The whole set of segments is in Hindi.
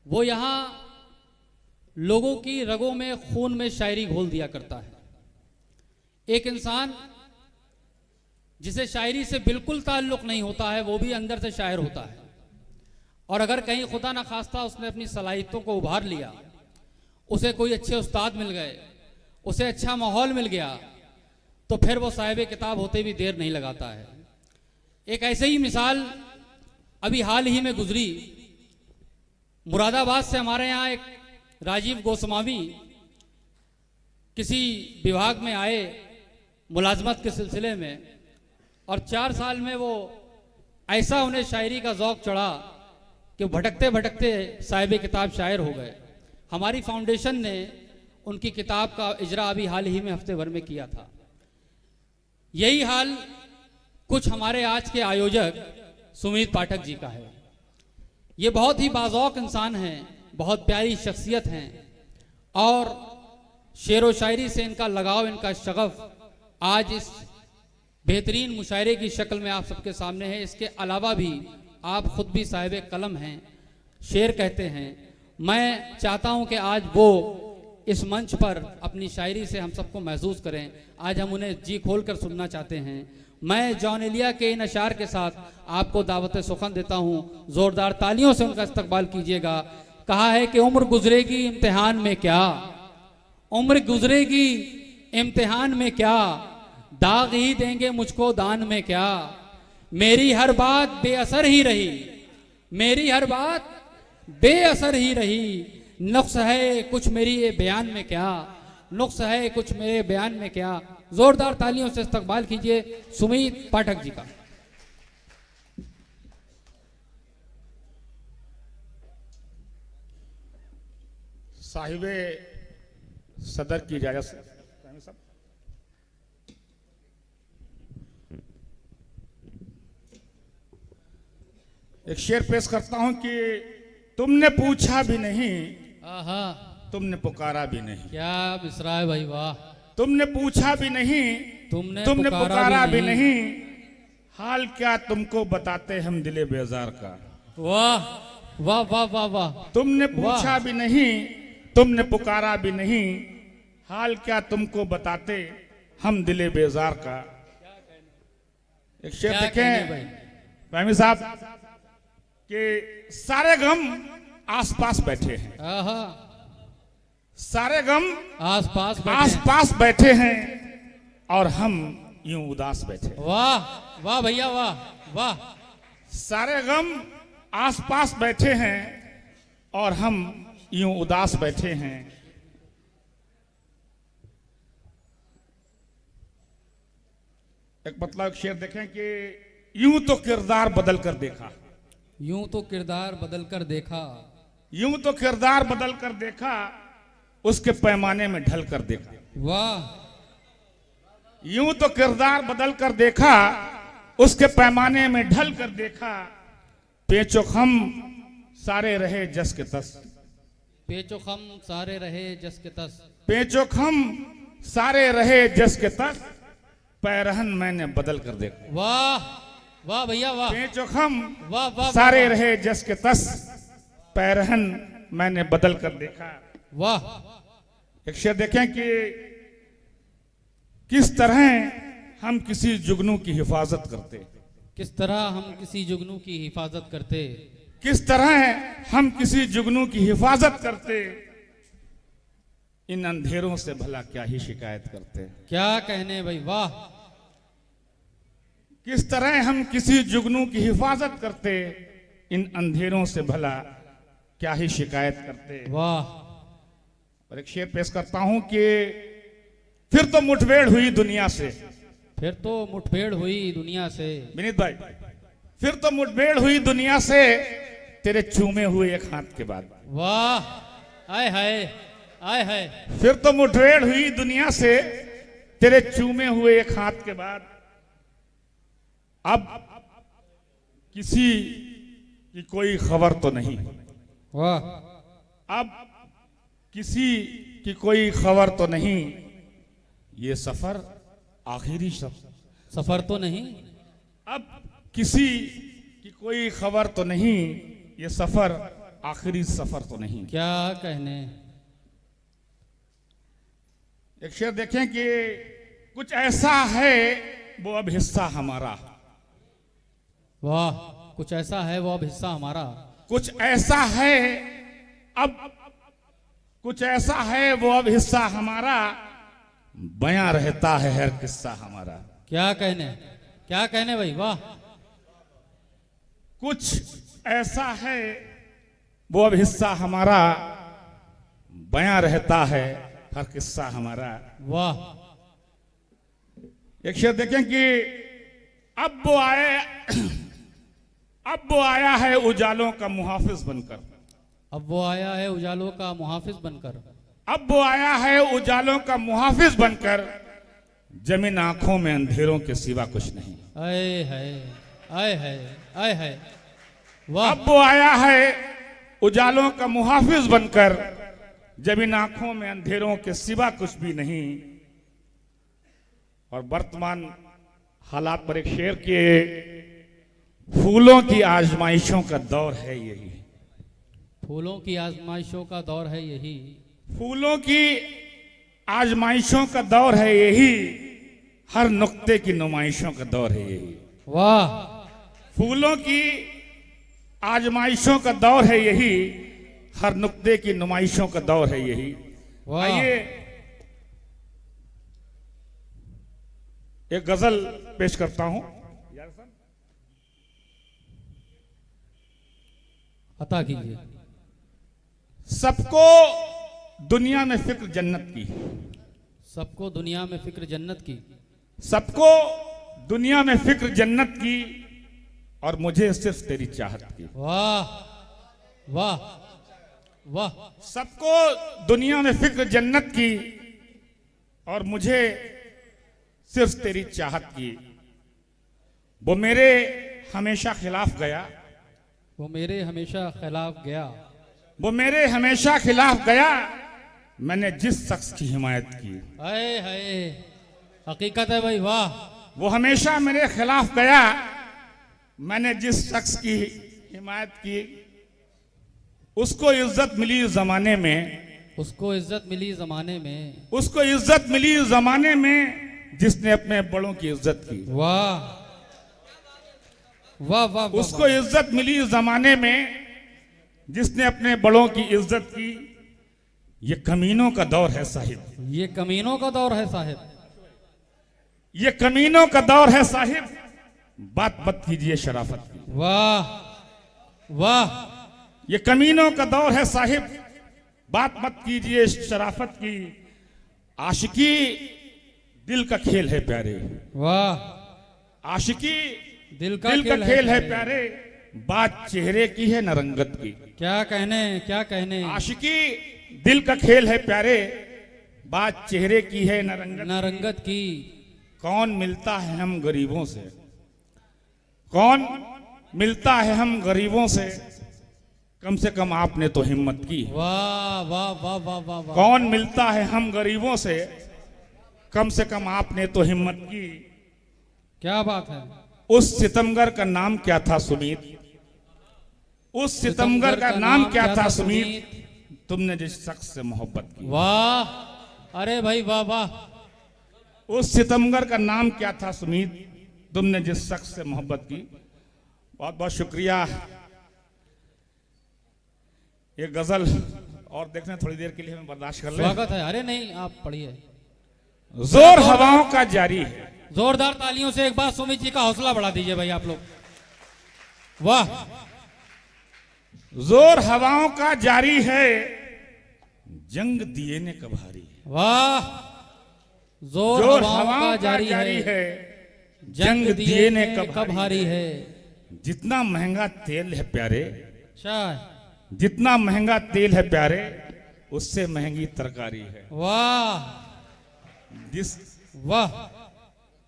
वो यहाँ लोगों की रगों में खून में शायरी घोल दिया करता है। एक इंसान जिसे शायरी से बिल्कुल ताल्लुक़ नहीं होता है वो भी अंदर से शायर होता है, और अगर कहीं खुदा न खास्ता उसने अपनी सलाहियतों को उभार लिया, उसे कोई अच्छे उस्ताद मिल गए, उसे अच्छा माहौल मिल गया, तो फिर वो साहिब किताब होते भी देर नहीं लगाता है। एक ऐसे ही मिसाल अभी हाल ही में गुजरी। मुरादाबाद से हमारे यहाँ एक राजीव गोस्वामी किसी विभाग में आए मुलाजमत के सिलसिले में, और 4 साल में वो ऐसा उन्हें शायरी का ज़ौक़ चढ़ा कि भटकते भटकते साहिब किताब शायर हो गए। हमारी फाउंडेशन ने उनकी किताब का इजरा अभी हाल ही में हफ्ते भर में किया था। यही हाल कुछ हमारे आज के आयोजक सुमित पाठक जी का है। ये बहुत ही बाज़ौक़ इंसान हैं, बहुत प्यारी शख्सियत हैं, और शेर व शायरी से इनका लगाव, इनका शगफ़ आज इस बेहतरीन मुशायरे की शक्ल में आप सबके सामने है। इसके अलावा भी आप ख़ुद भी साहिब कलम हैं, शेर कहते हैं। मैं चाहता हूं कि आज वो इस मंच पर अपनी शायरी से हम सबको महसूस करें। आज हम उन्हें जी खोल कर सुनना चाहते हैं। मैं जॉन एलिया के इन अशार के साथ आपको दावत सुखन देता हूँ। ज़ोरदार तालियों से उनका इस्तकबाल कीजिएगा। कहा है कि उम्र गुजरेगी इम्तिहान में क्या, उम्र गुजरेगी इम्तिहान में क्या, दाग ही देंगे मुझको दान में क्या। मेरी हर बात बेअसर ही रही, मेरी हर बात बेअसर ही रही। नुक्स है कुछ मेरी ये बयान में क्या, नुक्स है कुछ मेरे बयान में क्या। जोरदार तालियों से इस्तकबाल कीजिए सुमित पाठक जी का। साहिबे सदर की इजाजत से एक शेर पेश करता हूं कि तुमने पूछा भी नहीं, तुमने पुकारा भी नहीं। क्या बिसरा है भाई, वाह। तुमने पूछा भी नहीं, तुमने पुकारा भी नहीं। हाल क्या तुमको बताते हम दिले बेजार का। वाह वाह वाह वाह वाह। तुमने पूछा भी नहीं, तुमने पुकारा भी नहीं। हाल क्या तुमको बताते हम दिले बेजार का। एक शेर देखें फहमी साहब कि सारे गम आसपास बैठे हैं, सारे गम आसपास बैठे हैं, और हम यूं उदास बैठे। वाह वाह भैया, वाह वाह। सारे गम आसपास बैठे हैं और हम यूं उदास बैठे हैं। एक मतलब शेर देखें कि यूं तो किरदार बदल कर देखा, यूं तो किरदार बदल कर देखा, यूं तो किरदार बदल कर देखा, उसके पैमाने में ढल कर देखा। वाह। यूं तो किरदार बदल कर देखा, उसके पैमाने में ढल कर देखा। पेचो खम सारे रहे जस के तस, पेचो खम सारे रहे जस के तस, पेचो खम सारे रहे जस के तस। पैरहन मैंने बदल कर देखा। वाह वाह भैया, वाह। पेचो खम वाह वाह सारे रहे जस के तस, पैरहन मैंने बदल कर देखा। वाह। एक शेर देखें कि किस तरह हम किसी जुगनू की हिफाजत करते, किस तरह हम किसी जुगनू की हिफाजत करते, किस तरह हम किसी जुगनू की हिफाजत करते। इन अंधेरों से भला क्या ही शिकायत करते। क्या कहने भाई, वाह। किस तरह हम किसी जुगनू की हिफाजत करते, इन अंधेरों से भला क्या ही शिकायत करते। वाह। और एक शेर पेश करता हूं कि फिर तो मुठभेड़ हुई दुनिया से, फिर तो मुठभेड़ हुई दुनिया से। विनीत भाई, फिर तो मुठभेड़ हुई दुनिया से, तेरे चूमे हुए एक हाथ के बाद। वाह। आय हाय, आय हाय। फिर तो मुठभेड़ हुई दुनिया से, तेरे चूमे हुए एक हाथ के बाद। अब किसी की कोई खबर तो नहीं। वाह। अब किसी की कोई खबर तो नहीं, ये सफर आखिरी सफर तो नहीं। अब किसी की कोई खबर तो नहीं, ये सफर आखिरी सफर तो नहीं। क्या कहने। एक शेर देखें कि कुछ ऐसा है वो अब हिस्सा हमारा। वाह, कुछ ऐसा है वो अब हिस्सा हमारा। कुछ ऐसा है अब, कुछ ऐसा है वो अब हिस्सा हमारा, बयां रहता है हर किस्सा हमारा। क्या कहने, क्या कहने भाई, वाह। कुछ ऐसा है वो अब हिस्सा हमारा, बयां रहता है हर किस्सा हमारा। वाह। एक शेर देखें कि अब वो आए, अब वो आया है उजालों का मुहाफिज बनकर। अब वो आया है उजालों का मुहाफिज बनकर। अब वो आया है उजालों का मुहाफिज बनकर, जमीन आंखों में अंधेरों के सिवा कुछ नहीं। आए है, आए है, आए है, वाह। अब वो आया है उजालों का मुहाफिज बनकर, जमीन आंखों में अंधेरों के सिवा कुछ भी नहीं। और वर्तमान हालात पर एक शेर के, फूलों की आजमाइशों का दौर है यही। फूलों की आजमाइशों का दौर है यही। फूलों की आजमाइशों का दौर है यही, हर नुक्ते की नुमाइशों का दौर है यही। वाह। फूलों की आजमाइशों का दौर है यही, हर नुक्ते की नुमाइशों का दौर है यही। वाह। आइए एक गजल पेश करता हूं। अता कीजिए। सबको दुनिया में फिक्र जन्नत की, सबको दुनिया में फिक्र जन्नत की। सबको दुनिया में फिक्र जन्नत की, और मुझे सिर्फ तेरी चाहत की। वाह, वाह, वाह। सबको दुनिया में फिक्र जन्नत की, और मुझे सिर्फ तेरी चाहत की। वो मेरे हमेशा खिलाफ गया, वो मेरे हमेशा खिलाफ गया। वो मेरे हमेशा खिलाफ गया, मैंने जिस शख्स की हिमायत की। हाय हाय, हकीकत है भाई, वाह। वो हमेशा मेरे खिलाफ गया, मैंने जिस शख्स की हिमायत की। उसको इज्जत मिली जमाने में, उसको इज्जत मिली जमाने में। उसको इज्जत मिली जमाने में, जिसने अपने बड़ों की इज्जत की। वाह, वाह, वाह। उसको इज्जत मिली जमाने में, जिसने अपने बड़ों की इज्जत की। ये कमीनों का दौर है साहिब, ये कमीनों का दौर है साहिब। ये कमीनों का दौर है साहिब, बात मत कीजिए शराफत की। वाह, वाह। ये कमीनों का दौर है साहिब, बात मत कीजिए शराफत की। आशिकी दिल का खेल है प्यारे। वाह। आशिकी दिल का खेल है प्यारे, बात चेहरे की है न रंगत की। क्या कहने, क्या कहने। आशिकी दिल का खेल है प्यारे, बात चेहरे की है न रंगत की। कौन मिलता है हम गरीबों से, कौन मिलता है हम गरीबों से, कम से कम आपने तो हिम्मत की। वाह, वाह, वाह, वाह, वाह, वाह। कौन मिलता है हम गरीबों से, कम से कम आपने तो हिम्मत की। क्या बात है। उस सितमगर का नाम क्या था सुमीत, उस सितमगर का नाम क्या था सुमीत, तुमने जिस शख्स से मोहब्बत की। वाह, अरे भाई, वाह, वाह। उस सितमगर का नाम क्या था सुमीत, तुमने जिस शख्स से मोहब्बत की। बहुत बहुत शुक्रिया। ये गजल और देखने थोड़ी देर के लिए हमें बर्दाश्त कर ले। स्वागत है। अरे नहीं, आप पढ़िए। जोर हवाओं का जारी है। जोरदार तालियों से एक बार सुमित जी का हौसला बढ़ा दीजिए भाई आप लोग। वाह। जोर हवाओं का जारी है, जंग दिए ने कभारी। वाह। जोर हवाओं का जारी है, जंग दिए ने कब हारी है। जितना महंगा तेल है प्यारे, शाह। जितना महंगा तेल है प्यारे, उससे महंगी तरकारी है। वाह, वाह।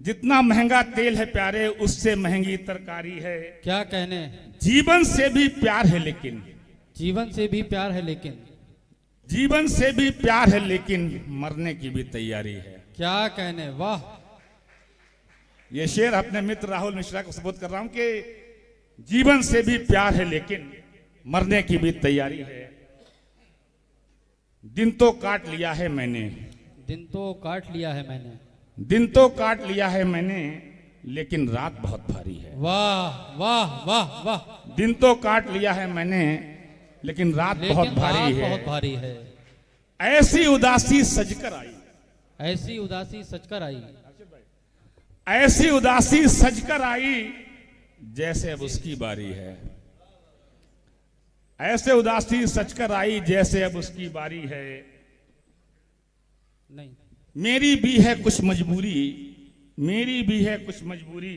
जितना महंगा तेल है प्यारे, उससे महंगी तरकारी है। क्या कहने। जीवन से भी प्यार है लेकिन, जीवन से भी प्यार है लेकिन, जीवन से भी प्यार है लेकिन, मरने की भी तैयारी है। क्या कहने। वाह। ये शेर अपने मित्र राहुल मिश्रा को सपोर्ट कर रहा हूं कि जीवन से भी प्यार है लेकिन, मरने की भी तैयारी है। दिन तो काट लिया है मैंने, दिन तो काट लिया है मैंने, दिन तो काट लिया है मैंने, लेकिन रात बहुत भारी है। वाह वाह वाह वाह। दिन तो काट लिया है मैंने, लेकिन रात बहुत लेकिन भारी रात है। बहुत भारी है। ऐसी उदासी सजकर आई, ऐसी उदासी सचकर आई, ऐसी उदासी सजकर आई, जैसे अब उसकी बारी है। ऐसे उदासी सजकर आई, जैसे अब उसकी बारी है। नहीं, मेरी भी है कुछ मजबूरी, मेरी भी है कुछ मजबूरी,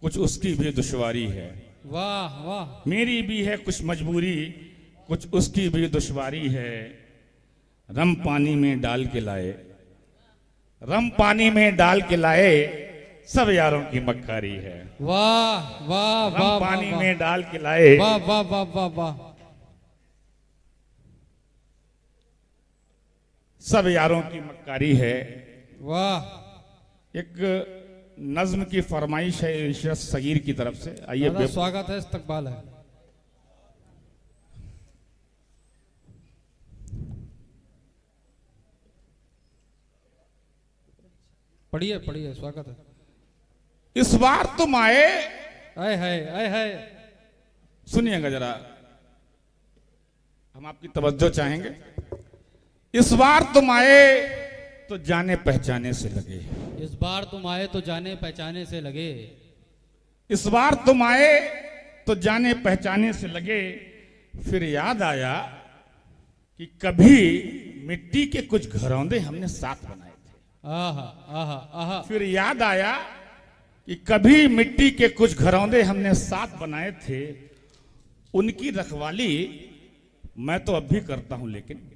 कुछ उसकी भी दुश्वारी है। वाह वाह। मेरी भी है कुछ मजबूरी, कुछ उसकी भी दुश्वारी है। रम पानी में डाल के लाए, रम पानी में डाल के लाए, सब यारों की मक्कारी है। वाह वाह वाह। रम पानी में डाल के लाए, वाह वाह वाह वाह वाह। सब यारों की मक्कारी है। वाह। एक नज्म की फरमाइश है इशरत सगीर की तरफ से। आइए दादा, स्वागत है, इस्तकबाल है। पढ़िए पढ़िए, स्वागत है। इस बार तुम आए, आए है आए है। सुनिएगा जरा, हम आपकी तवज्जो चाहेंगे। इस बार तुम आए तो जाने पहचाने से लगे, इस बार तुम आए तो जाने पहचाने से लगे, इस बार तुम आए तो जाने पहचाने से लगे। फिर याद आया कि कभी मिट्टी के कुछ घरौंदे हमने साथ बनाए थे। आहा आहा आहा। फिर याद आया कि कभी मिट्टी के कुछ घरौंदे हमने साथ बनाए थे। उनकी रखवाली मैं तो अब भी करता हूं, लेकिन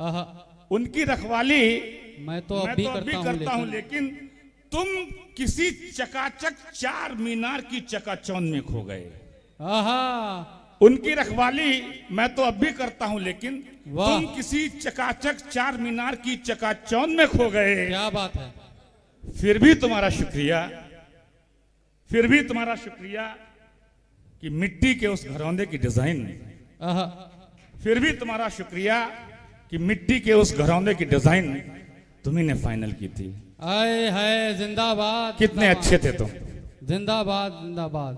आहा। उनकी रखवाली मैं तो अब भी करता हूं, लेकिन तुम किसी चकाचक चार मीनार की चकाचौंध में खो गए। आहा। उनकी रखवाली मैं तो अब भी करता हूं, लेकिन वाह। तुम किसी चकाचक चार मीनार की चकाचौंध में खो गए। क्या बात है। फिर भी तुम्हारा शुक्रिया, फिर भी तुम्हारा शुक्रिया कि मिट्टी के उस घरौंदे की डिजाइन, आहा। फिर भी तुम्हारा शुक्रिया कि मिट्टी के उस घरौंदे की डिजाइन तुम्ही ने फाइनल की थी। आए है, जिंदाबाद। कितने अच्छे थे तुम। जिंदाबाद जिंदाबाद।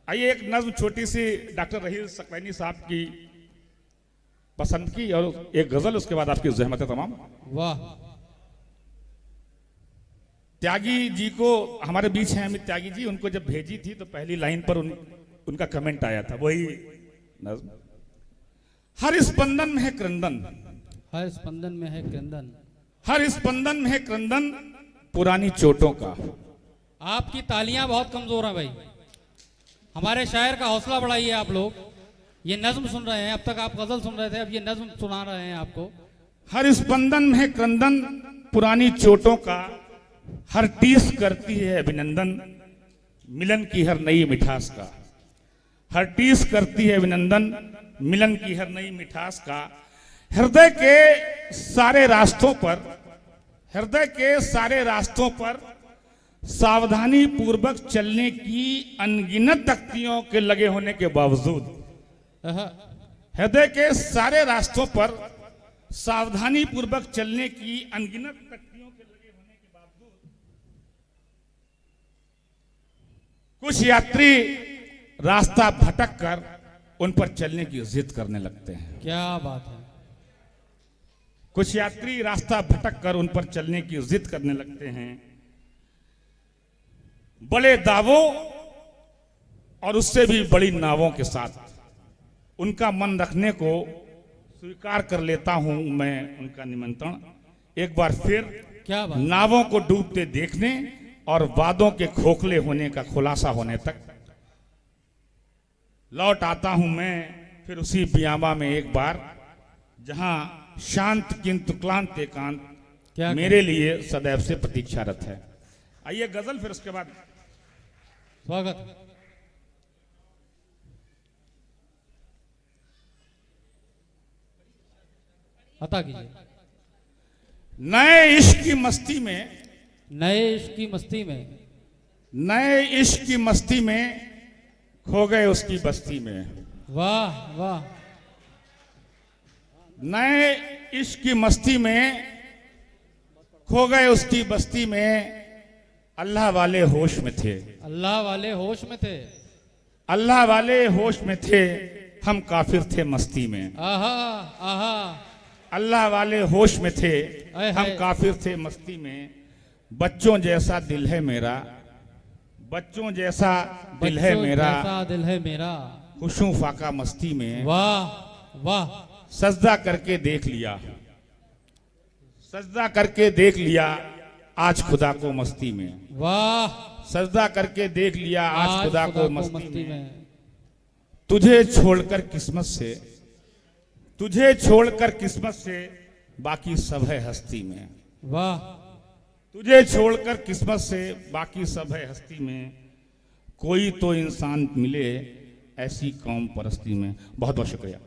आइए एक नज्म छोटी सी डॉक्टर रहील सकलैनी साहब की पसंद की, और एक गजल, उसके बाद आपकी जहमत है तमाम। वाह। त्यागी जी को, हमारे बीच हैं अमित त्यागी जी, उनको जब भेजी थी तो पहली लाइन पर उनका कमेंट आया था, वही नज्म। हर स्पंदन में है क्रंदन, हर स्पंदन में है क्रंदन, हर स्पंदन में है क्रंदन पुरानी चोटों का। आपकी तालियां बहुत कमजोर हैं भाई, हमारे शायर का हौसला बढ़ाइए आप लोग। ये नज्म सुन रहे हैं, अब तक आप गजल सुन रहे थे, अब ये नज्म सुना रहे हैं आपको। हर स्पंदन में है क्रंदन पुरानी चोटों का, हर टीस करती है अभिनंदन मिलन की हर नई मिठास का। हर टीस करती है अभिनंदन मिलन की हर नई मिठास का। हृदय के सारे रास्तों पर, हृदय के सारे रास्तों पर सावधानी पूर्वक चलने की अनगिनत तख्तियों के लगे होने के बावजूद, आहा। हृदय के सारे रास्तों पर सावधानी पूर्वक चलने की अनगिनत तख्तियों के लगे होने के बावजूद कुछ यात्री रास्ता भटक कर उन पर चलने की जिद करने लगते हैं। क्या बात है। कुछ यात्री रास्ता भटक कर उन पर चलने की जिद करने लगते हैं। बड़े दावों और उससे भी बड़ी नावों के साथ उनका मन रखने को स्वीकार कर लेता हूं मैं उनका निमंत्रण। एक बार फिर क्या बात। नावों को डूबते देखने और वादों के खोखले होने का खुलासा होने तक लौट आता हूं मैं फिर उसी बियाबा में एक बार, जहां शांत किंतु क्लांत एकांत मेरे लिए सदैव से प्रतीक्षारत है। आइए गजल, फिर उसके बाद स्वागत। अता कीजिए। नए इश्क की मस्ती में, नए इश्क की मस्ती में, नए इश्क की मस्ती में खो गए उसकी बस्ती में। वाह वाह। नए इश्क की मस्ती में खो गए उसकी बस्ती में, अल्लाह वाले होश में थे। अल्लाह वाले होश में थे। अल्लाह वाले होश में थे, हम काफिर थे मस्ती में। आहा आहा। अल्लाह वाले होश में थे, आए हम हाय। काफिर थे मस्ती में। बच्चों जैसा दिल है मेरा, बच्चों जैसा दिल है बच्चों मेरा, जैसा दिल है मेरा। खुशू फाका मस्ती में। वाह वाह। सजदा करके देख लिया, सजदा करके देख लिया आज खुदा को मस्ती में। वाह। सजदा करके देख लिया आज खुदा को मस्ती में। में। तुझे छोड़कर किस्मत से, तुझे छोड़कर किस्मत से, बाकी सब है हस्ती में। वाह। तुझे छोड़कर किस्मत से, बाकी सब है हस्ती में। कोई तो इंसान मिले ऐसी कौम परस्ती में। बहुत बहुत शुक्रिया।